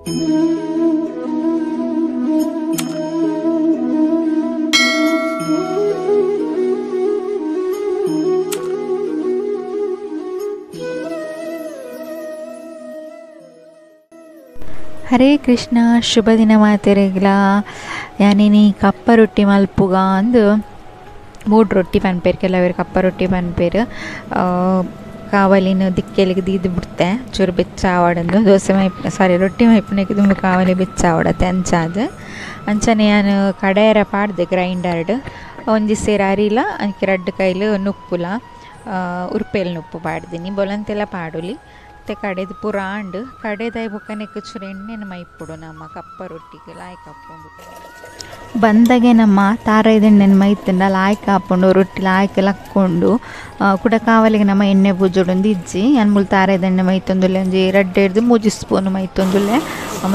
ಹರೇ ಕೃಷ್ಣ. ಶುಭ ದಿನ ಮಾತೆರೆಗ್ಲ. ಯಾನಿನಿ ಕಪ್ಪ ರೊಟ್ಟಿ ಮಲ್ಪುಗ ಅಂದು 3 ರೊಟ್ಟಿ ಪನ್ಪೇರು. ಕೆಲವರು ಕಪ್ಪ ರೊಟ್ಟಿ ಪನ್ಪೇರು. ಕಾವಲಿನ ದಿಕ್ಕೆಲಿಗೆ ದೀದು ಬಿಡ್ತೆ ಚೂರು ಬೆಚ್ಚ ಆವಡಂದು ದೋಸೆ ರೊಟ್ಟಿ ಮೈಪುನಕ್ಕೆ ತುಂಬ ಕಾವಲಿ ಬೆಚ್ಚ ಆವಡತ್ತೆ ಅಂಚನೆ ನಾನು ಕಡೆಯರ ಪಾಡ್ದೆ ಗ್ರೈಂಡರ್ಡ್ ಒಂಜಿ ಸೇರು ಅರಿಲ ಅದಕ್ಕೆ 2 ಕೈಲು ನುಪ್ಪುಲ ಉರ್ಪೇಲ್ ನುಪ್ಪು ಪಾಡ್ದೀನಿ ಬೊಲಂತೆಲ್ಲ ಪಾಡುಲಿ ಮತ್ತು ಕಡೆದು ಪೂರ ಆಂಡು ಕಡೆದಾಯಿ ಬೊಕ್ಕನೆಕ್ಕೆ ಚೂರು ಎಣ್ಣೆನ ಮೈಪುಡು ನಮ್ಮ ಕಪ್ಪ ರೊಟ್ಟಿಗೆ ಲಾಯ್ಕ್ ಹಾಕ್ಕೊಂಡು ಬಂದಾಗೆ ನಮ್ಮ ತಾರೈದೆಣ್ಣೆನ ಮೈತಂಡ ಲಾಯ್ಕ್ ಹಾಕ್ಕೊಂಡು ರೊಟ್ಟಿ ಲಾಯ್ಕೆಲ್ಲ ಹಾಕ್ಕೊಂಡು ಕೂಡ ಕಾವಲಿಗೆ ನಮ್ಮ ಎಣ್ಣೆ ಬುಜ್ಜೊಡೊಂದು ಇಜ್ಜಿ ನಾನು ಮುಲ್ ತಾರೈದೆಣ್ಣೆ ಮೈತೊಂದುಲ್ಲೆ ಒಂಜಿ 2 3 ಸ್ಪೂನ್ ಮೈತೊಂದುಲ್ಲೆ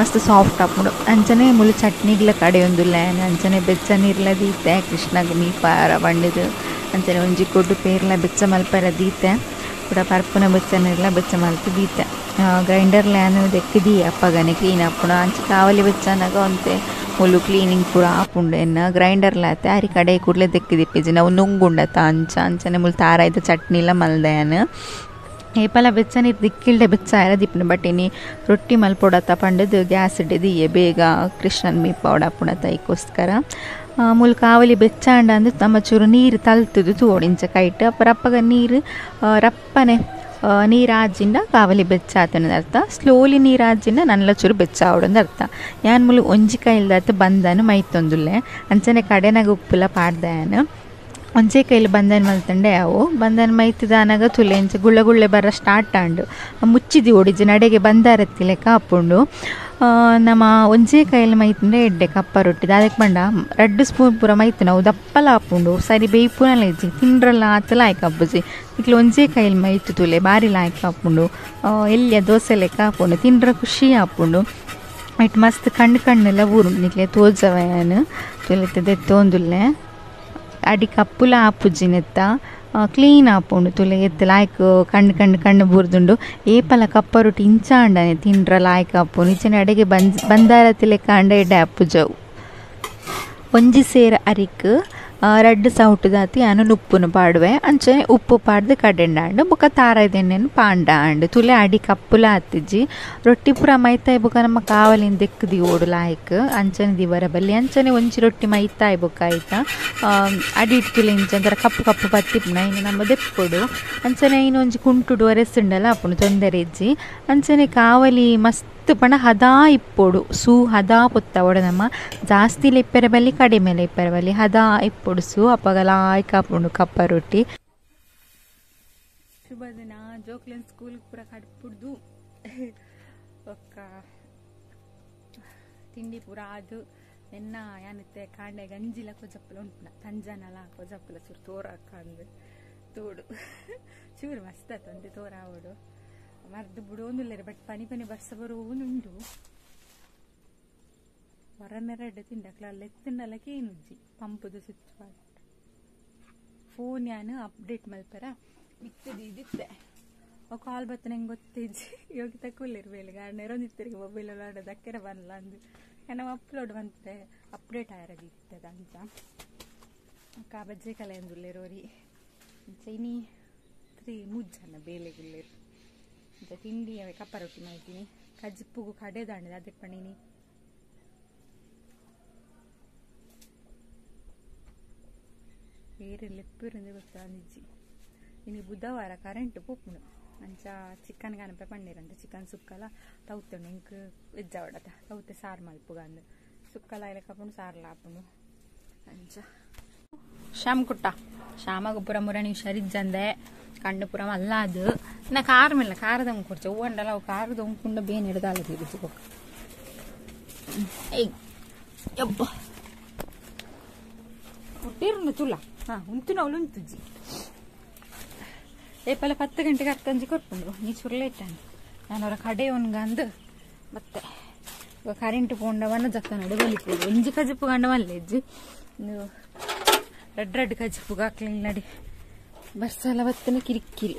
ಮಸ್ತ್ ಸಾಫ್ಟ್ ಹಾಕ್ಕೊಂಡು ಅಂಚನೆ ಮುಳ್ಳು ಚಟ್ನಿಗ್ಲ ಕಡೆಯೊಂದುಲ್ಲೆ ಅಂಚನೆ ಬೆಚ್ಚ ನೀರ್ಲ ದೀತೆ ಕೃಷ್ಣಗೆ ಮೀಪಾರ ಬಂಡಿದು ಅಂಚನೆ ಒಂಜಿ ಕೊಡ್ಡು ಪೇರ್ಲ ಬೆಚ್ಚ ಮಲ್ಪರ ದೀತೆ ಕೂಡ ಪರ್ಪುನ ಬೆಚ್ಚನೆಲ್ಲ ಬೆಚ್ಚ ಮಲ್ತು ದೀತೆ ಗ್ರೈಂಡರ್ಲೆ ದೆಕ್ಕದಿ ಅಪ್ಪಗನೆ ಕ್ಲೀನ್ ಹಾಕ್ಕೊಂಡು ಅಂಚೆ ಕಾವಲಿ ಬೆಚ್ಚನಾಗ ಒಂತೆ ಮುಳ್ಳು ಕ್ಲೀನಿಂಗ್ ಪೂರ ಹಾಪುಂಡು ಎನ್ನ ಗ್ರೈಂಡರ್ಲ ಆತೆ ಅರಿ ಕಡೆ ಕೂಡಲೇ ದೆಕ್ಕಿದಿಪ್ಪಿಜಿ ನಾವು ನುಂಗುಂಡತ್ತ ಅಂಚನೆ ಮುಳ್ಳು ತಾರಾಯ್ದ ಚಟ್ನಿಲ ಮಲ್ದೆಯನು ಏಪಲ ಬೆಚ್ಚ ನೀರು ದಿಕ್ಕಿಲ್ಡೆ ಬೆಚ್ಚ ಆಯ್ರ ದಿಪ್ಪುನು ಬಟ್ ಇನಿ ರೊಟ್ಟಿ ಮಲ್ಪೊಡತ್ತ ಪಂಡದು ಗ್ಯಾಸ್ ಇಡ್ಡೆ ದಿಯೆ ಬೇಗ ಕೃಷ್ಣನ್ ಮೀಪ ಒಡಪುಣ ತೈಕೋಸ್ಕರ ಮುಲ್ ಕಾವಲಿ ಬೆಚ್ಚ ಅಂಡ ಅಂದ್ರೆ ನಮ್ಮ ಚೂರು ನೀರು ತಲ್ತದು ತೋಡಿಂಚ ಕೈಟ್ ಅಪ್ಪರಪ್ಪಗ ನೀರು ರಪ್ಪನೆ ನೀರಾಜಿಂದ ಕಾವಲಿ ಬೆಚ್ಚ ಆತನದ ಅರ್ಥ ಸ್ಲೋಲಿ ನೀರಾಜಿಂದ ನನ್ನಲ ಚೂರು ಬೆಚ್ಚ ಆವಡೊಂದು ಅರ್ಥ ಯಾನ್ ಮುಲು ಒಂಜಿ ಕೈಲ್ದಾತ ಬಂದನು ಮೈತೊಂದುಲ್ಲೆ ಅಂಚನೆ ಕಡೆನಾಗ ಉಪ್ಪುಲ ಪಾಡ್ದನು ಒಂಜೆ ಕೈಲಿ ಬಂದನ್ ಮಲ್ತಂಡೆ ಅವು ಬಂದನ್ ಮೈತಿದಾನಾಗ ತುಲೆಂಚ ಗುಳ್ಳೆ ಬರ ಸ್ಟಾರ್ಟ್ ಆಂಡು ಮುಚ್ಚಿದಿ ಓಡಿಜಿ ನಡೆಗೆ ಬಂದಾರತ್ತಿ ಲೆಕ್ಕ ಹಾಪುಂಡು ನಮ್ಮ ಒಂಜೆ ಕೈಲಿ ಮೈತಂಡೆ ಎಡ್ಡೆ ಕಪ್ಪ ರೊಟ್ಟಿದ ಅದಕ್ಕೆ ಬಂಡ 2 ಸ್ಪೂನ್ ಪೂರ ಮೈತು ನಾವು ದಪ್ಪಲ ಹಾಪುಂಡು ಸರಿ ಬೇಯ್ಪುನಲ್ಲ ಇಜ್ಜಿ ತಿಂಡ್ರಲ್ಲ ಆತಲ ಆಯ್ಕೆ ಹಬ್ಬಜಿ ಇಕ್ಲ ಒಂಜೆ ಕೈಲಿ ಮೈತು ತುಲೆ ಬಾರಿ ಲಾಯ್ಕೆ ಹಾಪುಂಡು ಎಲ್ಲಿಯ ದೋಸೆ ಲೆಕ್ಕ ಹಾಪುಂಡು ತಿಂಡ್ರ ಖುಷಿ ಹಾಪುಂಡು ಇಟ್ಟು ಮಸ್ತ್ ಕಣ್ಣೆಲ್ಲ ಊರು ನಿಕ್ಲೆ ತೋಜವನು ತುಲೆತದೆ ತೋಂದುಲ್ಲೆ ಅಡಿ ಕಪ್ಪುಲ ಆಪುಜ್ಜಿನೆತ್ತ ಕ್ಲೀನ್ ಆಪುಂಡು ತುಲೆ ಎತ್ತು ಲಾಯ್ಕ್ ಕಣ್ಣು ಬುರ್ದುಂಡು ಏಪಲ ಕಪ್ಪ ರೊಟ್ಟಿ ಇಂಚ ಅಂಡನೆ ತಿಂಡ್ರ ಲಾಯ್ಕ್ ಆಪುಂಡು ಇಚ್ಚನೆ ಅಡೆಗೆ ಬಂದಾರತಿ ಲೆಕ್ಕ ಅಂಡ ಎಡ್ಡೆ ಆಪುಜವು ಒಂಜಿ ಸೇರ ಅರಿಕ್ 2 ಸೌಟು ದಾತಿ ಅನು ನುಪ್ಪುನು ಪಾಡುವೆ ಅಂಚನೆ ಉಪ್ಪು ಪಾಡ್ದು ಕಡೆಂಡಾಂಡು ಬೊಕ ತಾರೈದೆಣ್ಣೆನು ಪಾಂಡಾಂಡು ತುಲೆ ಅಡಿ ಕಪ್ಪುಲ ಹತ್ತಿಜ್ಜಿ ರೊಟ್ಟಿ ಪೂರ ಮೈತಾಯಿ ಬೊಕ ನಮ್ಮ ಕಾವಲಿನ ದೆಕ್ಕದಿ ಓಡು ಲಾಯ್ಕ್ ಅಂಚನೆ ದಿವರ ಬಲ್ಲಿ ಅಂಚನೆ ಒಂಜಿ ರೊಟ್ಟಿ ಮೈತಾಯಿ ಬೊಕ ಆಯ್ತಾ ಅಡಿ ಇಟ್ಟು ತುಲೆ ಇಂಚಂತರ ಕಪ್ಪು ಪತ್ತಿಪ್ನ ಇನ್ನು ನಮ್ಮ ದೆಪ್ಪೊಡು ಅಂಚನೆ ಇನ್ನೊಂಜಿ ಕುಂಟುಡು ಒರೆಸುಂಡಲ್ಲ ಅಪ್ಪುನು ತೊಂದರೆ ಇಜ್ಜಿ ಅಂಚನೆ ಕಾವಲಿ ಮಸ್ತ್ ಪಣ ಹದಾ ಇಪ್ಪೊಡು ಸೂ ಹದಾ ಪೊತ್ತವಡ ನಮ್ಮ ಜಾಸ್ತಿ ಲೆಪ್ಪೆರ ಬಲ್ಲಿ ಕಡಿಮೆ ಲೆಪ್ಪೆರ ಬಲ್ಲಿ ಹದಾ ಇಪ್ಪೊಡು ಸೂ ಅಪ್ಪಗಲ ಆಯ್ಕಾಪುಂಡು ಕಪ್ಪ ರೊಟ್ಟಿ. ಶುಭ ದಿನ. ಜೋಕ್ಲೆನ್ ಸ್ಕೂಲ್ ಪೂರ ಕಡ್ಪುಡ್ದು ಒಕ್ಕ ತಿಂಡಿ ಪೂರ ಅದು ಎನ್ನ ಯಾನತ್ತೆ ಕಾಂಡೆ ಗಂಜಿಲ ಕೊಜಪ್ಪಲ ಉಂಟುನ ತಂಜನಲ ಕೊಜಪ್ಪಲ ಚೂರು ತೋರ ಹಾಕಂದು ತೋಡು ಚೂರು ಮಸ್ತ್ ಆತಂತೆ ತೋರ ಆವಡು ಮರ್ದು ಬಿಡೋಂದಿಲ್ಲ ಬಟ್ ಪನಿ ಬರ್ಸ ಬರೋನುಂಡು ಹೊರನೆರಡು ತಿಂಡಕ್ಲ ಅಲ್ಲೆತ್ತಿಂಡಲಕ್ಕೆ ಏನುಜ್ಜಿ ಪಂಪುದು ಸ್ವಿಚ್ ಪಾಟ್ ಫೋನ್ ಯಾನು ಅಪ್ಡೇಟ್ ಮಲ್ಪರ ಇದಿತ್ತೆ ಕಾಲ್ ಬತ್ತ ನಂಗೆ ಗೊತ್ತಿಜ್ಜಿ ಯೋಗಿ ತಕ್ಕೊಲ್ಲಿರ್ಬೇಲಿ ಗಾರ್ಡನೇರೊಂದಿತ್ತರಿಗೆ ಮೊಬೈಲ್ ಆಡೋದು ಅಕ್ಕೆರ ಬರಲ್ಲ ಅಂದು ನಾವು ಅಪ್ಲೋಡ್ ಬಂತೆ ಅಪ್ಡೇಟ್ ಆಯರದಿತ್ತದ ಅಂತ ಕಾ ಬಜ್ಜೆ ಕಲೆ ಅಂದುಲ್ಲೇರೋರಿ ಚೈನಿ 3 ಮುಜ್ಜನ ಬೇಲೆಗುಲ್ಲೇರು ಅಂತ ತಿಂಡಿ ಕಪ್ಪ ರೊಟ್ಟಿ ಮಾಡ್ತೀನಿ ಕಜ್ಜಿಪ್ಪುಗು ಕಡೆ ದಾಂಡಿದೆ ಅದಕ್ಕೆ ಪಣೀನಿ ಬೇರೆ ಲೆಪ್ಪಿರಂದೆ ಗೊತ್ತಾಂದಿಜ್ಜಿ ಇನ್ನು ಬುಧವಾರ ಕರೆಂಟ್ ಪೋಪುಂಡು ಅಂಚ ಚಿಕನ್ ಗನಪೆ ಪನ್ನೀರಂತೆ ಚಿಕನ್ ಸುಕ್ಕಲ ತೌತುಂಡು ಇಂಕ್ ವೆಜ್ಜ ಹೊಡತ ತೌತೆ ಸಾರು ಮಲ್ಪುಗ ಅಂದು ಸುಕ್ಕಲ ಇಲ್ಲ ಕಪ್ಪುಂಡು ಸಾರ್ಲ ಹಾಪುಂಡು ಅಂಚ ಶ್ಯಾಮ್ ಕುಟ್ಟ ಶ್ಯಾಮಗ ಪುರ ಮುರಣಿ ಹುಷಾರಿಜ್ಜಂದೆ ಕಣ್ಣು ಪುರ ಅಲ್ಲ ಅದು ನಾ ಕಾರ್ ಮೇಲೆ ಕಾರದ ಕೊಡ್ಚೆ ಹೂವಂಡಲ್ಲ ಅವು ಕಾರದ ಉಂಕುಂಡ ಬೇನ್ ಹಿಡ್ದಾಲ ತಿರುಗಿಸ್ಬೇಕು ಏಯ್ ಯಬ್ಬ ಹುಟ್ಟಿರು ತುಲ್ಲ ಉಂತು ನಾವು ಉಂತುಜ್ಜಿ ಏಪಲ್ಲ 10 ಗಂಟೆಗೆ 10 ಗಂಟೆ ಕೊಟ್ಪುಂಡು ನೀ ಚುರ್ಲೇಟಾನು ನಾನು ಅವರ ಕಡೆ ಒನ್ಗಂದು ಮತ್ತೆ ಕರೆಂಟ್ ಪೋಂಡವನ್ನ ಜಕ್ಕ ನಡೆ ಬಲಿಪುಡು ಒಂಜಿ ಕಜಿಪ್ಪು ಗಂಡವಲ್ಲ ಇಜ್ಜಿ ನೀವು ರೆಡ್ ಕಜಿಪ್ಪುಗ ಹಾಕ್ಲಿಲ್ಲ ನಡಿ ಬರ್ಸಲ್ಲ ಬತ್ತನ ಕಿರಿಕಿರಿ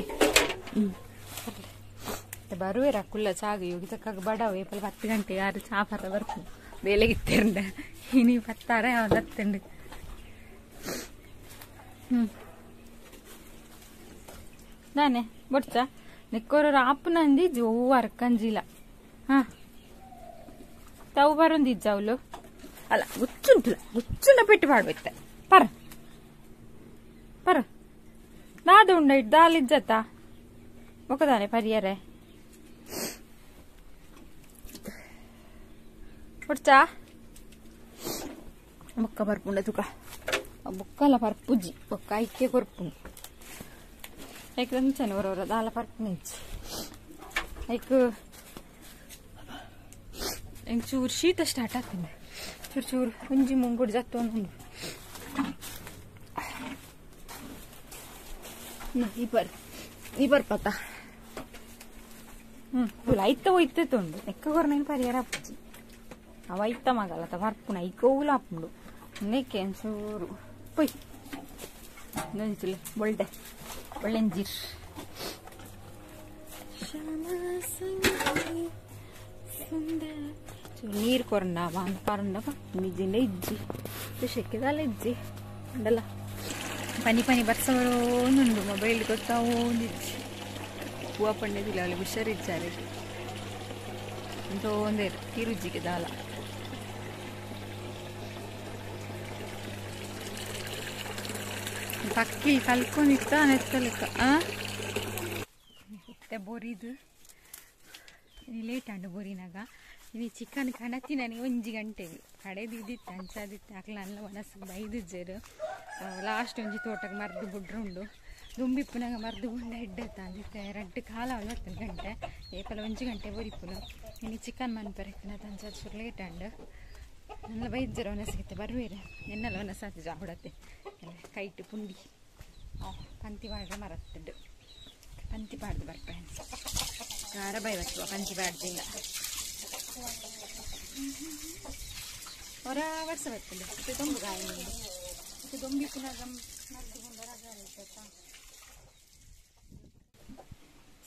ಮತ್ತೆ ಬರುವೇರ ಕುಲ್ಲ ಚಾಗ ಯೋಗಿತಕ್ಕಾಗ ಬಡವ ಏಪಲ್ 10 ಗಂಟೆ ಯಾರು ಚಾಪರ ಬರ್ತು ಬೇಲೆಗಿತ್ತೇರಂಡ ಇನಿ 10 ಅವನು ಹತ್ತಂಡು ನಾನೇ ಬೊಡ್ಚ ನೆಕ್ಕೋರ ಆಪುನ ಅಂದಿ ಜೋ ಅರ್ಕಂಜಿಲ್ಲ ಹಾ ತಾವು ಬರೊಂದಿಜ್ಜ ಅವಳು ಅಲ್ಲ ಹುಚ್ಚುಂಟ ಪೆಟ್ಟು ಪಾಡ್ಬೇಕ ಪರ ಪರ ನಾದು ಉಂಡ ಇಟ್ಟು ದಾಲಿಜ್ಜತ್ತ ಮೊಕ್ಕದಾನೆ ಪರಿಯರೆ ಕೊಡ್ಚಾ ಬೊಕ್ಕ ಬರ್ಪುಂಡ ತುಕ ಬೊಕ್ಕಲ ಪರ್ಪುಜಿ ಬೊಕ್ಕ ಐಕ್ಯ ಕೊರ್ಪುಂಡು ಐಕ್ ದಂಚನೆ ಹೊರವರ ದಾಲ ಪರ್ಪುನಿಜ್ಜಿ ಐಕ್ ಹೆಂಗ್ ಚೂರು ಶೀತ ಸ್ಟಾರ್ಟ್ ಆಗ್ತಿದೆ ಚೂರು ಒಂಜಿ ಮುಂಗುಡು ಜತ್ತು ಒಂದು ಈ ಬರ್ಪತ್ತ ಐತ ಹೋಯ್ತೆ ತೊಂಡು ಎಕ್ಕ ಕೊರನೇನು ಪರಿಹಾರ ಅಪ್ಪಜಿ ಅವ ಐತ ಮಗಲ್ಲ ಬರ್ಪುಣ ಐಕೋಲ ಅಪ್ಪುಂಡು ನೆಕ್ಕೆ ಒಂಚೂರು ಪೊಯ್ ನೊಂಜಿಲೆ ಒಳ್ಳೆಂಜೀರ್ ನೀರು ಕೊರಂಡ ಬಾಂಧ ಪರಂಡ ನಿಜ್ಜಿಂಡ ಇಜ್ಜಿ ಶೆಕ್ಕಿದಲ್ಲ ಇಜ್ಜಿ ಉಂಡಲ್ಲ ಪನಿ ಬರ್ಸವರೋನುಂಡು ಮೊಬೈಲ್ ಗೊತ್ತಾವೋಂದಿಜ್ಜಿ ಹೂವ ಪಂಡದಿಲ್ಲ ಅವಳು ಹುಷಾರಿಜ್ಜಾರೆ ಒಂದೇ ಕಿರುಜ್ಜಿಗೆ ದಾಲ ಪಕ್ಕಿ ಕಲ್ಕೊಂಡಿತ್ತ ನೆತ್ತಲಿಕ್ಕ ಮತ್ತೆ ಬೋರಿದು ಲೇಟ್ ಆಂಡು ಬೋರಿನಾಗ ಇನ್ನು ಚಿಕನ್ ಕಣತಿ ನನಗೆ 1 ಗಂಟೆಗೆ ಕಡೆದಿದ್ದಿತ್ತು ಅಂಚಾದಿತ್ತು ಹಾಕ್ಲಲ್ಲ ಒಣಸು ಬೈದಿಜ್ಜರು ಲಾಸ್ಟ್ ಒಂಜಿ ತೋಟಕ್ಕೆ ಮರ್ದು ಬುಡ್ರುಂಡು ದುಂಬಿಪ್ಪುನಾಗ ಮರ್ದು ಗುಂಡ ಹೆಡ್ಡತ್ತ ಅಂದಿತ್ತೆ 2 ಕಾಲ 40 ಗಂಟೆ ಏಪಲ 1 ಗಂಟೆ ಬೋರಿಪ್ಪುನು ಇನ್ನು ಚಿಕನ್ ಮನ್ಪರೆಕ್ಕಿನ ತಂಚಾದ ಸುರು ಲೇಟ್ ಆಂಡು ನನ್ನ ಬೈಜ್ಜರು ಒಣಸಿಗುತ್ತೆ ಬರುವೇರ ಎನ್ನಲ್ಲ ಒಣಸಾತಿ ಜಾಹುಡತ್ತೆ ಎಲ್ಲ ಕೈಟು ಪುಂಡಿ ಪಂತಿ ಮಾಡ್ರೆ ಮರತ್ತಿದ್ದು ಪಂತಿ ಪಾಡ್ದು ಬರ್ಪೇನೆ ಕಾರ ಬೈ ಬರ್ತವ ಪಂತಿ ಪಾಡ್ದಿಲ್ಲ ಹೊರ ವರ್ಷ ಬರ್ತದೆ ಇದು ದೊಂಬು ಗಾಯ ಇದು ದೊಂಬಿ ಪುನಃ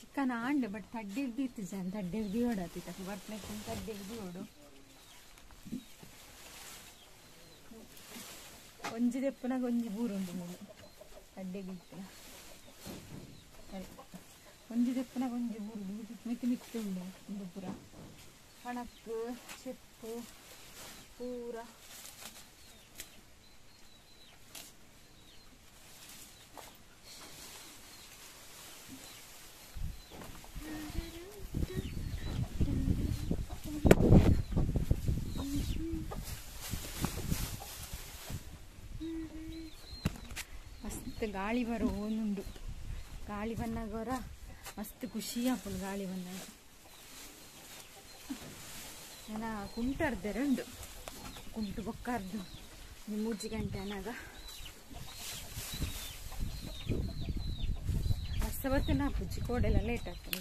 ಚಿಕನ್ ಆಂಡ್ ಬಟ್ ತಡ್ಡಿ ಹಿಡ್ದಿತ್ತು ಜನ ತಡ್ಡಿ ಹಿಡ್ದು ಓಡಾತಿತ್ತ ಬರ್ಪ್ಲೇಟ್ ತಡ್ಡಿ ಹಿಡ್ದು ಓಡು ಒಂಜಿ ದೆಪ್ಪನಾಗ ಒಂಜಿ ಬೂರುಂಡು ಮೂರು ತಡ್ಡಿ ಹಿಡ್ದಿತ್ತು ಒಂಜಿ ದೆಪ್ಪನಾಗ ಒಂಜಿ ಬೂರು ಮಿತ್ತು ಮಿತ್ತು ಉಂಡು ಒಂದು ಪೂರ ಕಣಕ್ಕು ಚೆಪ್ಪು ಪೂರ ಮಸ್ತ್ ಗಾಳಿ ಬರೋ ಒಂದುಂಡು ಗಾಳಿ ಬಂದಾಗವರ ಮಸ್ತ್ ಖುಷಿ ಆಪುಂಡು ಗಾಳಿ ಬಂದಾಗ ನನ್ನ ಕುಂಟರ್ದೆ ಉಂಡು ಕುಂಟು ಬೊಕ್ಕರ್ದು 3 ಗಂಟೆ ಅನ್ನಾಗ ಮಸ್ತ್ ಬರ್ತೇನೆ ಪುಜ್ಜಿ ಕೋಡೆಲ್ಲ ಲೇಟ್ ಆಗ್ತದೆ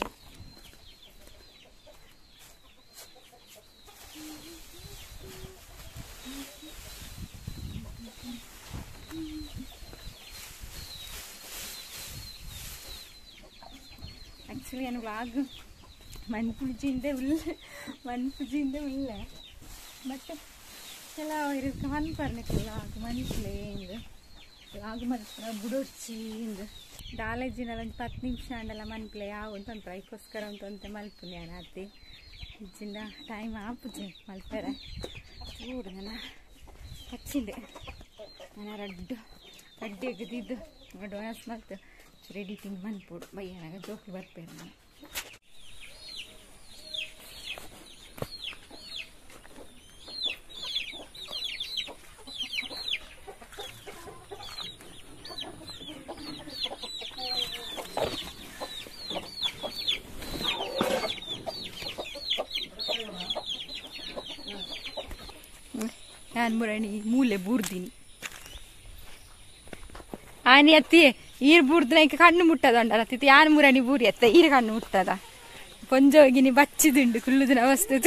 ಆ್ಯಕ್ಚುಲಿ ನಾನು ವ್ಲಾಗ್ ಮನ್ಪುಜಿಂದೆ ಉಳ್ಳ ಬಟ್ ಕೆಲವರು ಕಾನ್ಪರ್ನಿಕ್ಕಿಲ್ಲ ಮನ್ಸ್ಲೇಂದು ವ್ಲಾಗ್ ಮಾತ್ರ ಬುಡೊರ್ಚಿಂದು ದಾಲೇಜಿನ ಒಂದು 10 ನಿಮಿಷ ಅಂಡಲ್ಲ ಮನ್ಪ್ಲೆ ಒಂದು ತಂತ್ರ ಅದಕ್ಕೋಸ್ಕರ ಅಂತ ಮಲ್ಪುನಿ ಅನಾತಿ ಇಜ್ಜಿಂದ ಟೈಮ್ ಆಪುಜಿ ಮಲ್ಪರೆ ಚೂರು ನನ್ನ ಹಚ್ಚಿಂದೆ ನಾನು ರಡ್ಡಿ ಎಗದಿದ್ದು ಡೊನಸ್ ಮತ್ತು ರೆಡಿ ತಿಂದು ಮನ್ಪುಡು ಬಯ್ಯನಾಗ ಜೋಕ್ಲು ಬರ್ಪೇನೆ ನಾನು ನಾನು ಮುರಣಿ ಮೂಲೆ ಬೂರ್ದಿನಿ ಆನಿ ಅತ್ತಿ ಈರ್ ಬೂರ್ದಿನ ಕಣ್ಣು ಮುಟ್ಟದ ಉಂಡತಿ ಯಾನ್ ಮುರಣಿ ಬೂರಿ ಅತ್ತ ಈರ್ ಕಣ್ಣು ಮುಟ್ಟದ ಪೊಂಜ ಹೋಗಿನಿ ಬಚ್ಚಿದುಂಡು ಕುಳ್ಳುದಿನ ಅವಸ್ಥೆ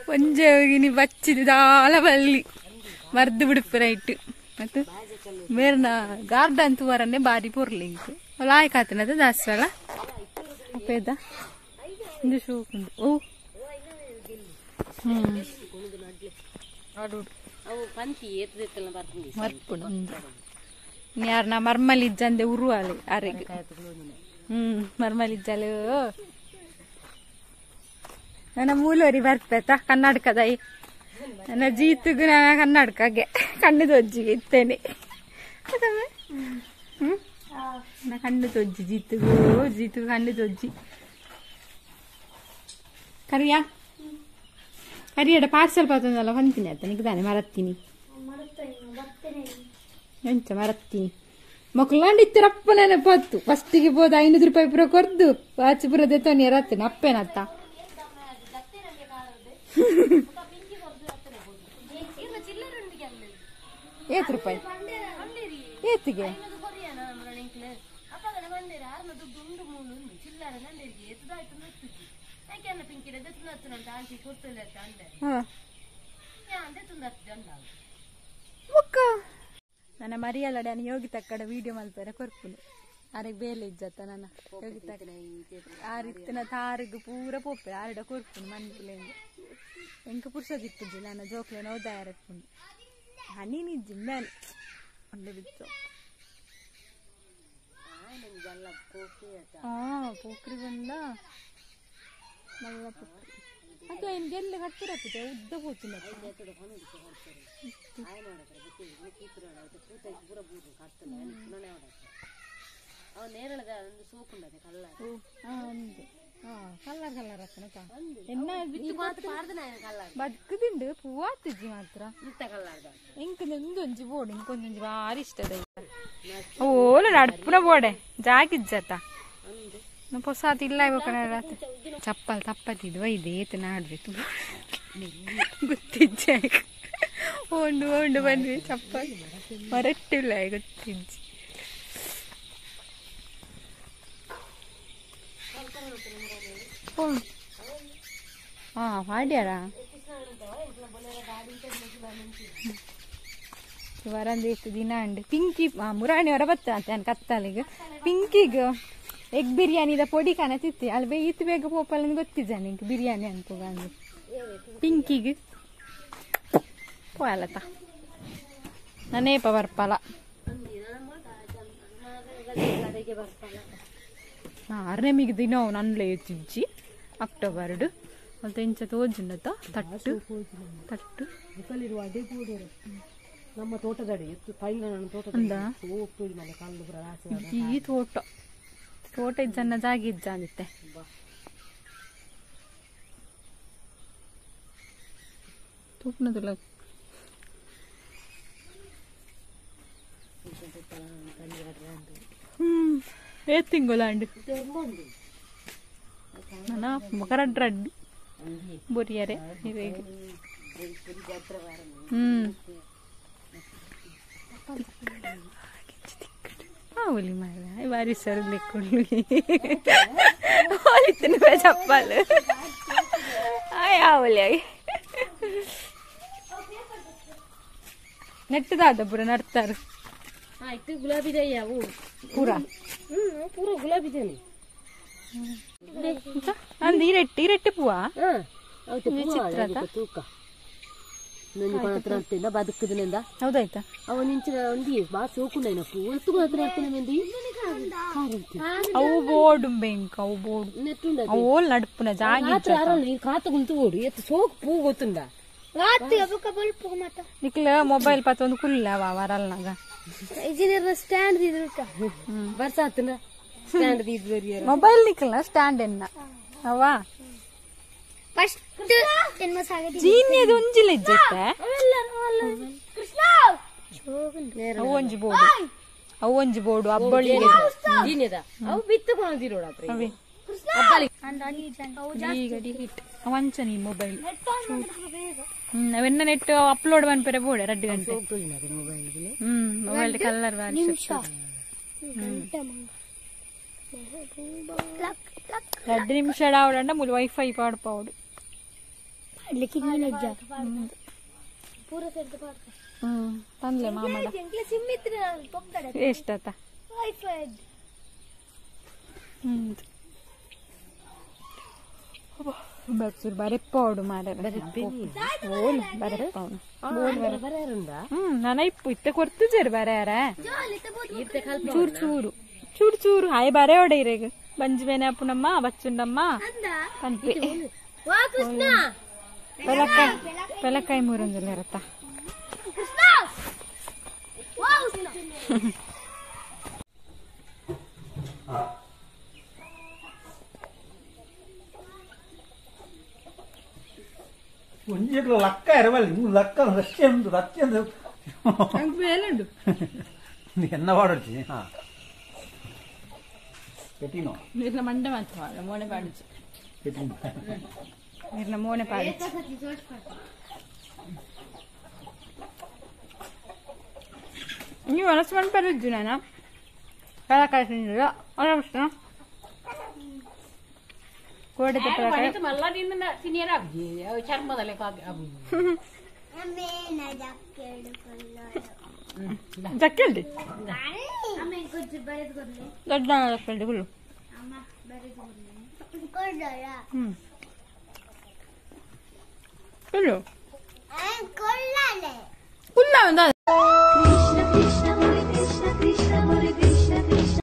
ಪೊಂಜ ಹೋಗಿನಿ ಬಚ್ಚಿದು ದಾಲ ಬಲ್ಲಿ ಮರ್ದು ಬಿಡುಪುರ ಇಟ್ಟು ಮತ್ತು ಮೇರ್ನ ಗಾರ್ಡನ್ ತೂವರನ್ನೇ ಬಾರಿ ಪೊರ್ಲಿಂಕ್ ಲಾಯ್ಕಾತನದ ದಾಸ್ರಲ್ಲ ಬರ್ಪೇದ ಒಂದು ಶೋಕುಂಡು ಓ ಮರ್ಪುಡು ಯಾರು ನಾ ಮರ್ಮಲಿಜ್ಜಂದೆ ಉರುವಾಲಿ ಅರೆಗೆ ಮರ್ಮಲಿಜ್ಜಲು ನನ್ನ ಮೂಲವರಿ ಬರ್ಪೇತ ಕರ್ನಾಟಕದ ನನ್ನ ಜೀತುಗು ನಾನು ಕರ್ನಾಟಕಗೆ ಕಣ್ಣು ತೊಜ್ಜಿಗೆ ಇತ್ತೇನೆ ನಾ ಕಣ್ಣು ತೊಜ್ಜಿ ಜೀತುಗು ಕಣ್ಣು ತೊಜ್ಜಿ ಕರಿಯಾ ಕರಿಯಡ ಪಾರ್ಸಲ್ ಪಾತಲ್ಲ ಹೊಂತೀನಿ ಆಯ್ತಾ ನಿಗ್ದಾನೆ ಮರತ್ತೀನಿ ಎಂಚ ಮರತ್ತೀನಿ ಮಕ್ಕಳಂಡು ಇತ್ತರಪ್ಪ ನೆನಪತ್ತು ಫಸ್ಟಿಗೆ ಹೋದ 500 ರೂಪಾಯಿ ಪುರ ಕೊರ್ದು ವಾಚಿಪುರದ ತೊನಿ ರತ್ತೇನೆ ಅಪ್ಪೇನತ್ತ ಏತ್ ರೂಪಾಯಿ ಏತಿಗೆ ನನ್ನ ಮರಿಯಲ್ಲಡೆ ಯೋಗಿ ತಕ್ಕಡ ವಿಡಿಯೋ ಮಲ್ಪರೆ ಕೊರ್ಪುನು ಆರೆಗ್ ಬೇಲೆ ಇಜ್ಜತ್ತ ನನ್ನ ಯೋಗಿ ತಕ್ಕ ಆರಿತ್ತಿನ ತಾರಿಗೂ ಪೂರ ಪೋಪೆ ಆರಡ ಕೊರ್ಪುನು ಮನ್ಪುಲೇಂದು ಎಂಕ ಪುರ್ಸದಿಪ್ಪುಜಿ ನನ್ನ ಜೋಕ್ಲೇನ ಓದಾಯರಪ್ಪುಂಡು ಹನಿ ನಿಜ್ಜಿ ಮೇಲೆ ಒಂದು ಬಿತ್ತು ಪೋಕ್ರಿ ಬಂದ ಮಲ್ಲ ಪೋಕ್ರಿ ಅದು ಏನು ಗೆಲ್ಲೆ ಕಟ್ಟಿರಪ್ಪಿದೆ ಉದ್ದ ಪೋಚಿನ ಕಲ್ಲರ್ ಬದುಕುದಿಂಡು ಪೂವಾತಿಜ್ಜಿ ಮಾತ್ರ ಇಂಕೊಂಜಿ ಬೋಡು ಇಂಕೊಂಜಿ ಬಾರಿ ಇಷ್ಟದ ಓಲ ನಡ್ಪುನ ಬೋಡೆ ಜಾಗಿಜ್ಜತ್ತ ಹೊಸಾತಿ ಇಲ್ಲ ಇವಾಗ ಚಪ್ಪಲ್ ತಪ್ಪತ್ತಿದ್ವ ಇದೇತು ನಾಡ್ಬೇಕು ಗೊತ್ತಿಜ್ಜ ಓಂಡು ಬಂದ್ವಿ ಚಪ್ಪಲ್ ಹೊರಟ್ಟಿಲ್ಲ ಗೊತ್ತಿಜ್ಜಿ ಮಾಡ್ಯಾರ ವರಂದು ಎಷ್ಟು ದಿನ ಉಂಡು ಪಿಂಕಿ ಮುರಾಣಿ ಹೊರ ಬತ್ತ ಕತ್ತಲಿಗೆ ಪಿಂಕಿಗೆ ಎಗ್ ಬಿರಿಯಾನಿದ ಪೊಡಿ ಕಾಣತಿತ್ತು ಅಲ್ಲಿ ಇತ್ತು ಬೇಗ ಪೋಪಲ್ ಗೊತ್ತಿದ್ದ ನಿಂಗೆ ಬಿರಿಯಾನಿ ಅಂತ ಬಂದು ಪಿಂಕಿಗೆ పోయాలత నన్నేప ಬರ್ಪಲ ಆರನೇ ಮಿಗ್ ದಿನ ನನ್ಲೆ ಎತ್ತಿಜ್ಜಿ ಅಕ್ಟೋಬರ್ ಮತ್ತೆ ಇಂಚ ತೋಜುಂಡತ ತಟ್ಟು ತಟ್ಟು ಇಕಲಿರುವ ಅದೇ ಕೂಡರು ನಮ್ಮ ತೋಟದಡಿ ಎತ್ತು ಪೈಲ ನನ್ನ ತೋಟದ ಹೋಗ್ತೋಜಿ ಮನೆ ಕಾಲು ಬರ ರಾಸಿ ಈ ತೋಟ ಇಜ್ಜನ್ನ ಜಾಗ ಇಜ್ಜಾನಿತ್ತೆ ತೂಪ್ನದುಲ್ಲ ఏ తింగోలాండి మన మకరడ్రడ్డి బొరియరే ఇవేగి ఆవులి మాయ వారి సరు లెక్కుండు వాళ్ళిత్తను చెప్పాలి ఆవులి అవి ನೆಟ್ಟದಾದ ಪೂರ ನಡ್ತಾರೆ ಇದು ಗುಲಾಬಿದೆ ಯಾವು ಪೂರ ಪೂರ ಗುಲಾಬಿದೇನೆ ಅಂದ್ ಇರೆಟ್ಟಿ ಪೂವ ತೂಕ ನಂಜಿ ಕೊಳತ್ರ ಅಂತಿಂದ ಬದುಕುದಿನಿಂದ ಹೌದಾಯ್ತಾ ಅವನಿಂಚಿನ ಒಂದಿ ಬಾ ಸೋಕುಂಡೈನ ಪೂರ್ತು ಕೊಳತ್ರ ಇರ್ತೀನಿ ಮಂದಿ ಅವು ಬೋರ್ಡು ಬೆಂಕ ಅವು ಬೋರ್ಡು ನೆಟ್ಟುಂಡ ಅವು ನಡುಪುನ ಜಾಗಿ ಈ ಕಾತು ಗುಂತು ಓಡು ಎತ್ತು ಸೋಕು ಪೂ ಗೊತ್ತುಂಡ ನಿಕ್ಲ ಮೊಬೈಲ್ ಪತ್ತ ಒಂದು ಕುಲ್ಲ ವರಲ್ನಾಗ ಸ್ಟ್ಯಾಂಡ್ ಬರ್ಸಾತನ ಸ್ಟ್ಯಾಂಡ್ ಮೊಬೈಲ್ ನಿಕ್ಲ ಸ್ಟ್ಯಾಂಡ್ ಎನ್ನ ಅವಾ ಜೀನಿಯದು ಒಂಜಿಲ ಇಜ್ಜತ್ತೆ ಅವು ಒಂಜಿ ಬೋರ್ಡು ಅಬ್ಬಳಿಗೆ ಜೀನಿಯದ ಅವು ಬಿತ್ತುಕೊಂಡಿರೋಡ ವಂಚನಿ ಮೊಬೈಲ್ ಅವನ್ನ ನೆಟ್ ಅಪ್ಲೋಡ್ ಮನ್ಪರೆ ಬೋಡೆ 2 ಗಂಟೆ ಮೊಬೈಲ್ ಕಲರ್ 2 ನಿಮಿಷ ಆವಡಂಡ ಮುಲ್ ವೈಫೈ ಪಾಡ್ಪಾವಡು ತಂದ್ಲೆ ಮಾಮಡ ಎಷ್ಟತ್ತ ಬಕ್ಸೂರು ಬರೆಪ್ಪವಡು ಮಾರ ಓಲ್ ಬರೆಪ್ಪವನು ನನ್ನ ಇತ್ತೆ ಕೊರ್ತಿದ್ದೀರಿ ಬರೆಯಾರ ಚೂರು ಚೂರು ಚೂರು ಚೂರು ಹಾಯ್ ಬರೆಯೋಡೆ ಇರೇಗ ಬಂಜ್ಬೇನೆ ಅಪ್ಪನಮ್ಮ ಬಚ್ಚುಂಡಮ್ಮ ಪಂಪಿ ಪೆಲಕಾಯಿ ಮೂರಂಜಲ್ ಇರತ್ತ ಒಂಜಿಗೆ ಲಕ್ಕ ಇರವಲ್ಲ ಲಕ್ಕ ರಚ್ಚೆಂದು ರಚ್ಚೆಂದು ಬೇಲುಂಡು ಎನ್ನ ಪಾಡೊಡ್ಚಿ ಹಾ ಪೆಟ್ಟಿನೋ ನೀರ್ನ ಮಂಡೆ ಮಾತ್ರ ಮೋನೆ ಪಾಡಿச்சு ಪೆಟ್ಟಿನೋ ನೀರ್ನ ಮೋನೆ ಪಾಡಿச்சு ನೀವು ಅನಸ್ಮನ್ ಪರಜ್ಜು ನಾನ ಪೆಲಕಾಯಿ ತಿಂದಿಲ್ಲ ಅನಸ್ನ ಕೋಡೆ ಪೆಲಕಾಯಿ ಮಲ್ಲ ನಿನ್ನ ಸಿನಿಯರ್ ಆಗ್ಜಿ ಚರ್ಮದಲ್ಲೇ ಜಕ್ಕೆಲ್ದಿ ದೊಡ್ಡ ಜಕ್ಕೆಲ್ದಿ ಹುಲ್ಲು ಹುಲ್ಲು ಹುಲ್ಲ